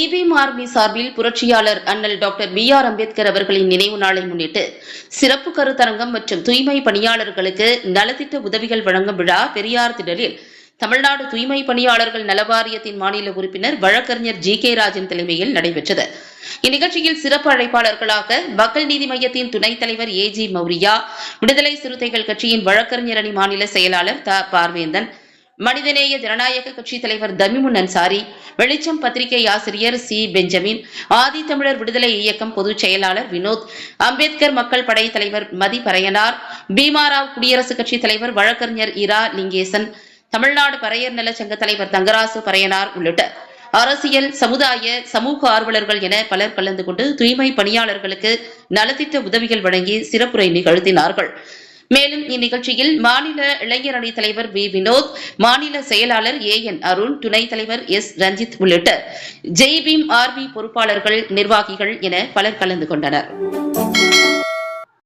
Jai Bhim army சார்பில் புரட்சியாளர் அண்ணல் டாக்டர் B.R. அம்பேத்கர் அவர்களின் நினைவு நாளை முன்னிட்டு சிறப்பு கருத்தரங்கம் மற்றும் தூய்மை பணியாளர்களுக்கு நலத்திட்ட உதவிகள் வழங்கும் விழா பெரியார் திடலில் தமிழ்நாடு தூய்மை பணியாளர்கள் நலவாரியத்தின் மாநில உறுப்பினர் வழக்கறிஞர் G.K. ராஜன் தலைமையில் நடைபெற்றது. இந்நிகழ்ச்சியில் சிறப்பு அழைப்பாளர்களாக மக்கள் நீதி மையத்தின் துணைத் தலைவர் A.G. மௌரியா, விடுதலை சிறுத்தைகள் கட்சியின் வழக்கறிஞர் அணி மாநில செயலாளர் த. பார்வேந்தன், மனிதநேய ஜனநாயக கட்சி தலைவர் தமிமுன் அன்சாரி, வெளிச்சம் பத்திரிகை ஆசிரியர் சி. பெஞ்சமின், ஆதி தமிழர் விடுதலை இயக்கம் பொதுச் செயலாளர் வினோத், அம்பேத்கர் மக்கள் படை தலைவர் மதி பரையனார், பீமாராவ் குடியரசுக் கட்சி தலைவர் வழக்கறிஞர் இரா லிங்கேசன், தமிழ்நாடு பறையர் நல சங்க தலைவர் தங்கராசு பரையனார் உள்ளிட்ட அரசியல், சமுதாய, சமூக ஆர்வலர்கள் என பலர் கலந்து கொண்டு தூய்மை பணியாளர்களுக்கு நலத்திட்ட உதவிகள் வழங்கி சிறப்புரை நிகழ்த்தினார்கள். மேலும் இந்நிகழ்ச்சியில் மாநில இளைஞர் அணி தலைவர் வி. வினோத், மாநில செயலாளர் A.N. அருண், துணைத் தலைவர் S. ரஞ்சித் உள்ளிட்ட ஜெய்பீம் ஆர்மி பொறுப்பாளர்கள், நிர்வாகிகள் என பலர் கலந்து கொண்டனர்.